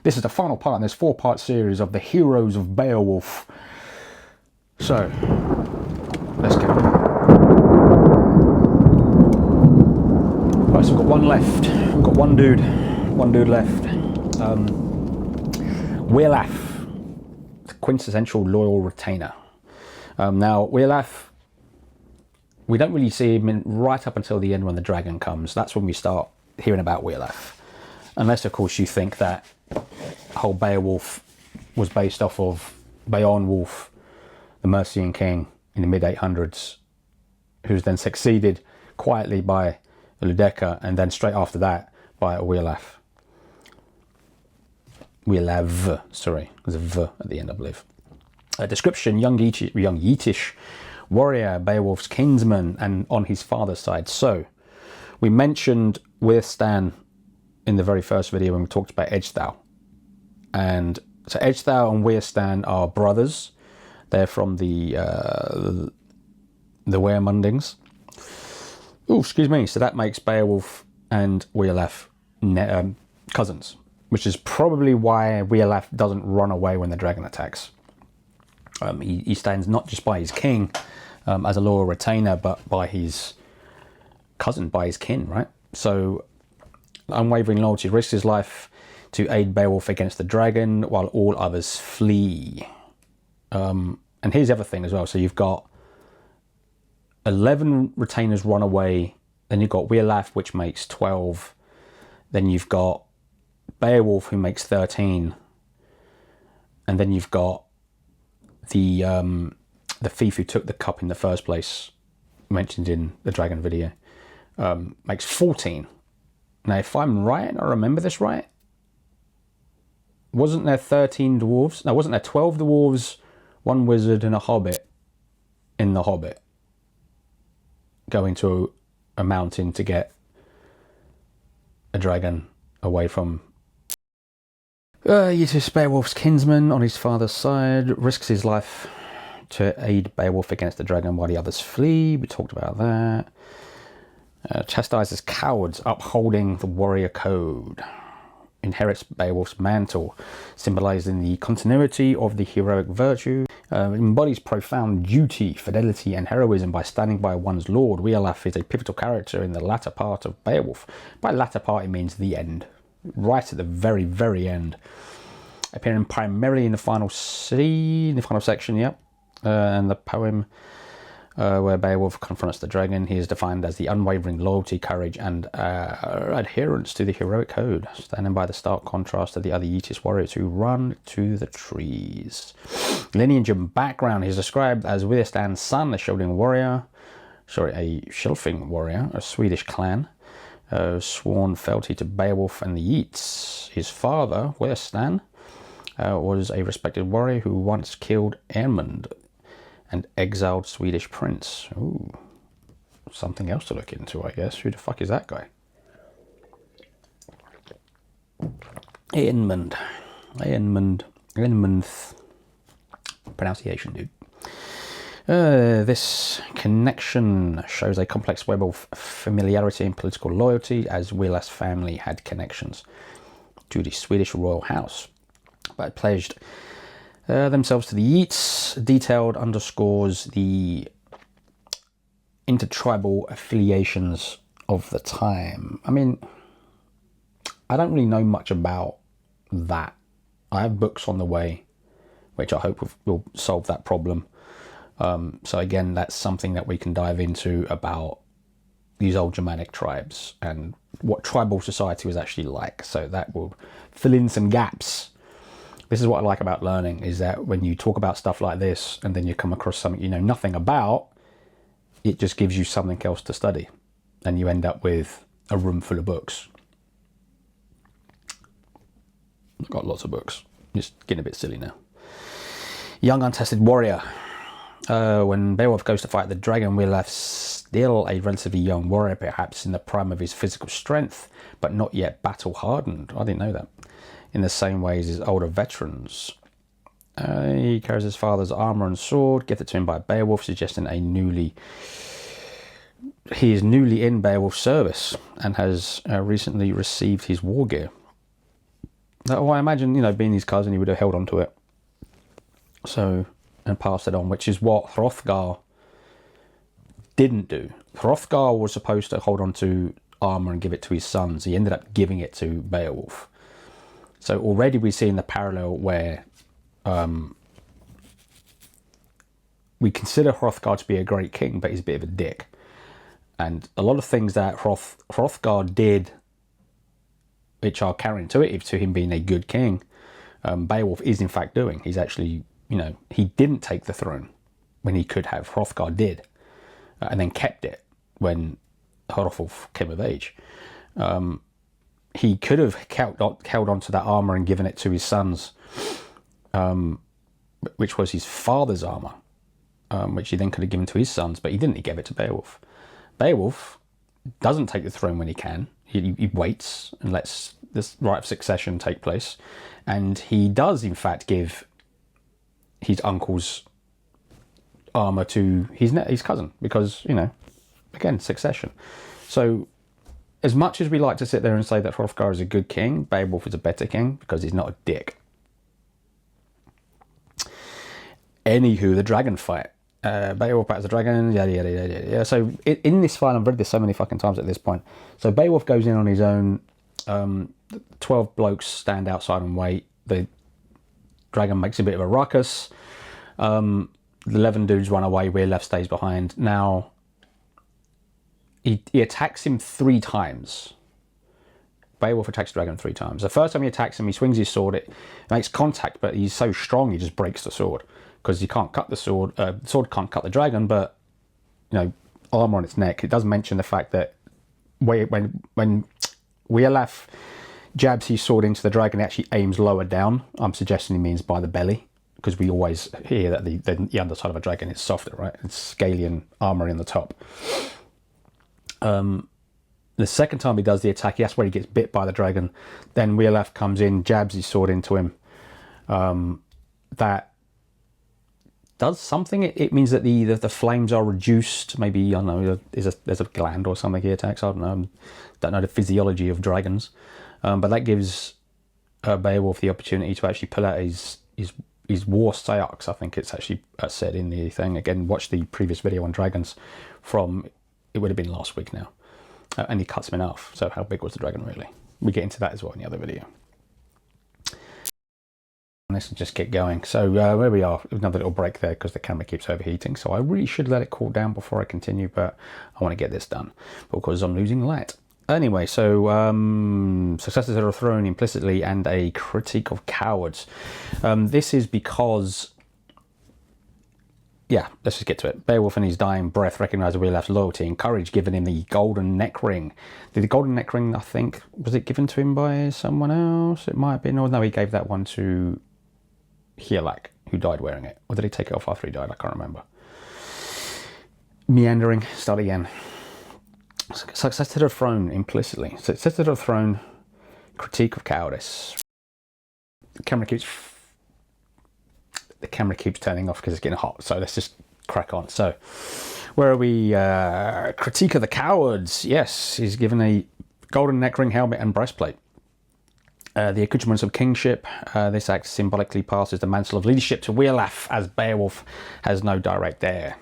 This is the final part in this 4-part series of the Heroes of Beowulf. So, let's get on. Right, so we've got one left. We've got one dude left. Wiglaf, the quintessential loyal retainer. Now, Wiglaf, we don't really see him right up until the end when the dragon comes. That's when we start hearing about Wiglaf. Unless, of course, you think that whole Beowulf was based off of Beornwulf, the Mercian king in the mid-800s, who was then succeeded quietly by Ludeca, and then straight after that by Wiglaf. Wiglaf, sorry, there's a V at the end, I believe. A description, young Yetish warrior, Beowulf's kinsman, and on his father's side. So, we mentioned Weohstan in the very first video when we talked about Ecgtheow. And so Ecgtheow and Weohstan are brothers. They're from the Weirmundings. Oh, excuse me. So that makes Beowulf and Wiglaf cousins, which is probably why Wiglaf doesn't run away when the dragon attacks. He stands not just by his king as a loyal retainer, but by his cousin, by his kin, right? So unwavering loyalty, risks his life to aid Beowulf against the dragon while all others flee. And here's the other thing as well. So you've got 11 retainers run away. Then you've got Wiglaf, which makes 12. Then you've got Beowulf, who makes 13. And then you've got the thief who took the cup in the first place, mentioned in the dragon video, makes 14. Now, if I'm right, and I remember this right, wasn't there 13 dwarves? No, wasn't there 12 dwarves, 1 wizard, and a hobbit in the Hobbit going to a mountain to get a dragon away from Yetish, Beowulf's kinsman on his father's side, risks his life to aid Beowulf against the dragon while the others flee. We talked about that. Chastises cowards, upholding the warrior code. Inherits Beowulf's mantle, symbolizing the continuity of the heroic virtue. Embodies profound duty, fidelity, and heroism by standing by one's lord. Wiglaf is a pivotal character in the latter part of Beowulf. By latter part, it means the end. Right at the very, very end. Appearing primarily in the final section, yep. And the poem where Beowulf confronts the dragon, he is defined as the unwavering loyalty, courage, and adherence to the heroic code, standing by the stark contrast to the other Yetish warriors who run to the trees. Lineage and background: he is described as Weohstan's son, a Schelfing warrior, a Swedish clan, sworn fealty to Beowulf and the Yeats. His father, Weohstan, was a respected warrior who once killed Eärmund, an exiled Swedish prince. Ooh, something else to look into, I guess. Who the fuck is that guy? Eärmund. Pronunciation, dude. This connection shows a complex web of familiarity and political loyalty, as Wiglaf's family had connections to the Swedish royal house, but pledged themselves to the Yeats. Detailed underscores the intertribal affiliations of the time. I mean, I don't really know much about that. I have books on the way, which I hope will solve that problem. So again, that's something that we can dive into about these old Germanic tribes and what tribal society was actually like. So that will fill in some gaps. This is what I like about learning, is that when you talk about stuff like this and then you come across something you know nothing about, it just gives you something else to study. And you end up with a room full of books. I've got lots of books. Just getting a bit silly now. Young untested warrior. When Beowulf goes to fight the dragon, Wiglaf's still a relatively young warrior, perhaps in the prime of his physical strength, but not yet battle hardened. I didn't know that. In the same way as his older veterans. He carries his father's armour and sword, gifted to him by Beowulf, suggesting he is newly in Beowulf's service and has recently received his war gear. Well, I imagine, you know, being his cousin, he would have held on to it. So, and passed it on, which is what Hrothgar didn't do. Hrothgar was supposed to hold on to armor and give it to his sons. He ended up giving it to Beowulf. So already we're seeing the parallel where we consider Hrothgar to be a great king, but he's a bit of a dick. And a lot of things that Hrothgar did, which are counterintuitive to him being a good king, Beowulf is in fact doing. He's actually, you know, he didn't take the throne when he could have. Hrothgar did, and then kept it when Hrothulf came of age. He could have held on to that armor and given it to his sons, which was his father's armor, which he then could have given to his sons, but he didn't. He gave it to Beowulf. Beowulf doesn't take the throne when he can. He waits and lets this right of succession take place, and he does in fact give his uncle's armor to his cousin, because, you know, again, succession. So as much as we like to sit there and say that Hrothgar is a good king, Beowulf is a better king because he's not a dick. Anywho, the dragon fight. Beowulf battles the dragon, yada yada yada yada. So in this fight, I've read this so many fucking times at this point. So Beowulf goes in on his own. 12 blokes stand outside and wait. The dragon makes a bit of a ruckus. The 11 dudes run away. Wiglaf stays behind. Now he attacks him 3 times. Beowulf attacks the dragon 3 times. The first time he attacks him, he swings his sword. It makes contact, but he's so strong he just breaks the sword, because he can't cut the sword. The sword can't cut the dragon, but, you know, armor on its neck. It does mention the fact that when Wiglaf jabs his sword into the dragon, it actually aims lower down. I'm suggesting he means by the belly, because we always hear that the underside of a dragon is softer, right? It's scalian armor in the top. The second time he does the attack, that's where he gets bit by the dragon. Then Wiglaf comes in, jabs his sword into him. That does something. It means that the flames are reduced. Maybe, I don't know, there's a gland or something he attacks. I don't know. Don't know the physiology of dragons. But that gives Beowulf the opportunity to actually pull out his war sax. I think it's actually said in the thing. Again, watch the previous video on dragons from, it would have been last week now. And he cuts him in half. So how big was the dragon really? We get into that as well in the other video. Let's just get going. So where we are, another little break there because the camera keeps overheating. So I really should let it cool down before I continue, but I want to get this done because I'm losing light. Anyway, so successors are thrown implicitly and a critique of cowards. This is because, yeah, let's just get to it. Beowulf in his dying breath recognised Wiglaf's loyalty and courage, given him the golden neck ring. The golden neck ring, I think, was it given to him by someone else? It might have been, or no, he gave that one to Hrothgar, who died wearing it. Or did he take it off after he died? I can't remember. Meandering, start again. Success to the throne implicitly. Success to the throne, critique of cowardice. The camera keeps turning off because it's getting hot, so let's just crack on. So where are we? Critique of the cowards. Yes, he's given a golden neck ring, helmet and breastplate. The accoutrements of kingship. This act symbolically passes the mantle of leadership to Wiglaf, as Beowulf has no direct heir.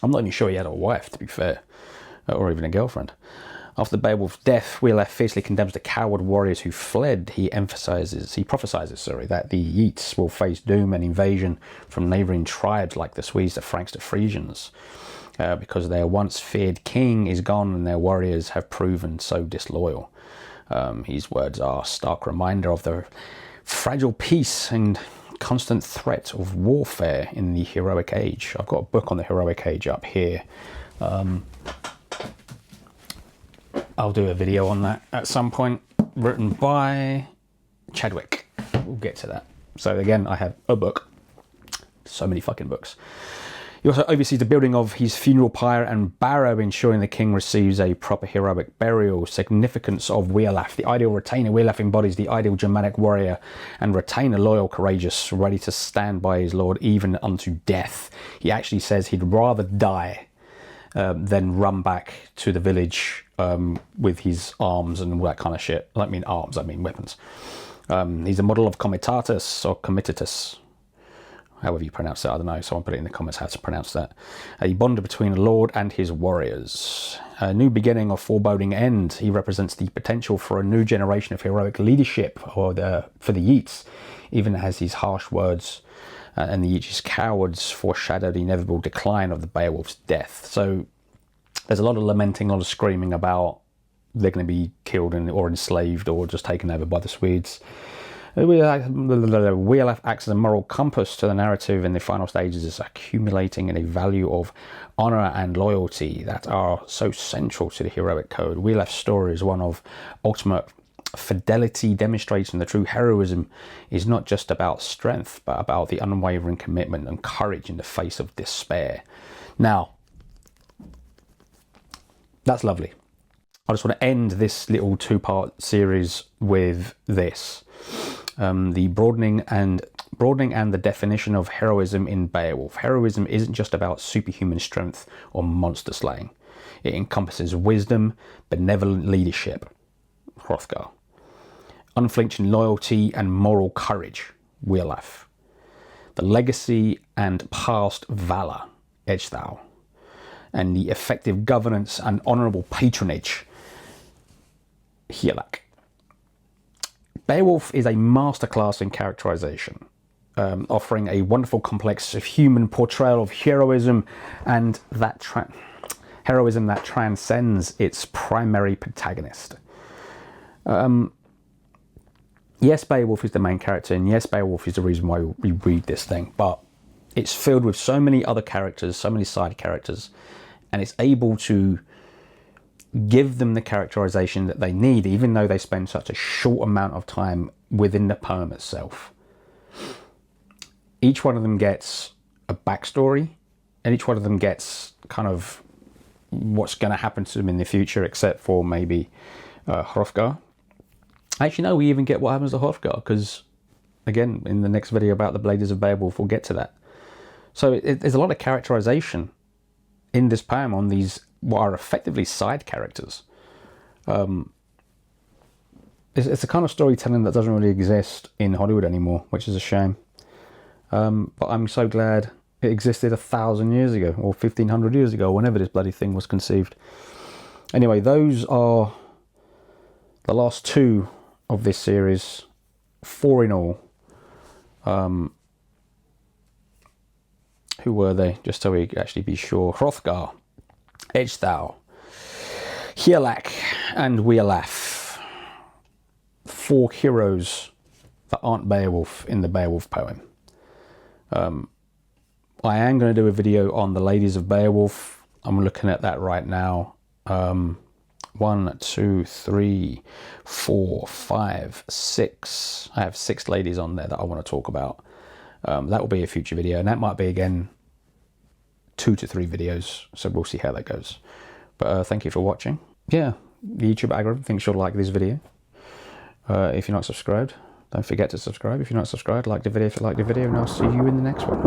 I'm not even sure he had a wife, to be fair, or even a girlfriend. After Beowulf's death, Wiglaf fiercely condemns the coward warriors who fled. He prophesies, that the Yeats will face doom and invasion from neighbouring tribes like the Swedes, the Franks, the Frisians, because their once feared king is gone and their warriors have proven so disloyal. His words are a stark reminder of the fragile peace and constant threat of warfare in the heroic age. I've got a book on the heroic age up here. I'll do a video on that at some point, written by Chadwick. We'll get to that. So again, I have a book. So many fucking books. He also oversees the building of his funeral pyre and barrow, ensuring the king receives a proper heroic burial. Significance of Wiglaf. The ideal retainer. Wiglaf embodies the ideal Germanic warrior and retainer, loyal, courageous, ready to stand by his lord even unto death. He actually says he'd rather die than run back to the village with his arms and all that kind of shit. I don't mean arms, I mean weapons. He's a model of comitatus or comitatus, however you pronounce it. I don't know. Someone put it in the comments how to pronounce that. A bond between a lord and his warriors. A new beginning or foreboding end. He represents the potential for a new generation of heroic leadership for the Yeats, even as his harsh words and the Yeats' cowards foreshadow the inevitable decline of the Beowulf's death. So there's a lot of lamenting, a lot of screaming about they're going to be killed or enslaved or just taken over by the Swedes. Wiglaf acts as a moral compass to the narrative in the final stages, accumulating in a value of honour and loyalty that are so central to the heroic code. Wiglaf's story is one of ultimate fidelity, demonstrating the true heroism is not just about strength, but about the unwavering commitment and courage in the face of despair. Now, that's lovely. I just want to end this little two-part series with this. The broadening and the definition of heroism in Beowulf. Heroism isn't just about superhuman strength or monster slaying. It encompasses wisdom, benevolent leadership, Hrothgar, unflinching loyalty and moral courage, Wiglaf, the legacy and past valour, Ecgtheow, and the effective governance and honourable patronage, Hrothgar. Beowulf is a masterclass in characterization, offering a wonderful complex of human portrayal of heroism and that heroism that transcends its primary protagonist. Yes, Beowulf is the main character, and yes, Beowulf is the reason why we read this thing, but it's filled with so many other characters, so many side characters, and it's able to give them the characterization that they need, even though they spend such a short amount of time within the poem itself. Each one of them gets a backstory, and each one of them gets kind of what's going to happen to them in the future, except for maybe Hrothgar. Actually, no, we even get what happens to Hrothgar, because, again, in the next video about the Blades of Beowulf, we'll get to that. So there's a lot of characterization in this poem on these what are effectively side characters. It's a kind of storytelling that doesn't really exist in Hollywood anymore, which is a shame. But I'm so glad it existed 1,000 years ago, or 1,500 years ago, whenever this bloody thing was conceived. Anyway, those are the last two of this series, 4 in all. Who were they? Just so we can actually be sure. Hrothgar, Ecgtheow, Hrothgar, and Wiglaf. 4 heroes that aren't Beowulf in the Beowulf poem. I am going to do a video on the Ladies of Beowulf. I'm looking at that right now. 1, 2, 3, 4, 5, 6. I have 6 ladies on there that I want to talk about. That will be a future video, and that might be, again, 2 to 3 videos, so we'll see how that goes. But thank you for watching. Yeah, the YouTube algorithm thinks you'll like this video. If you're not subscribed, don't forget to subscribe. If you're not subscribed, like the video if you like the video, and I'll see you in the next one.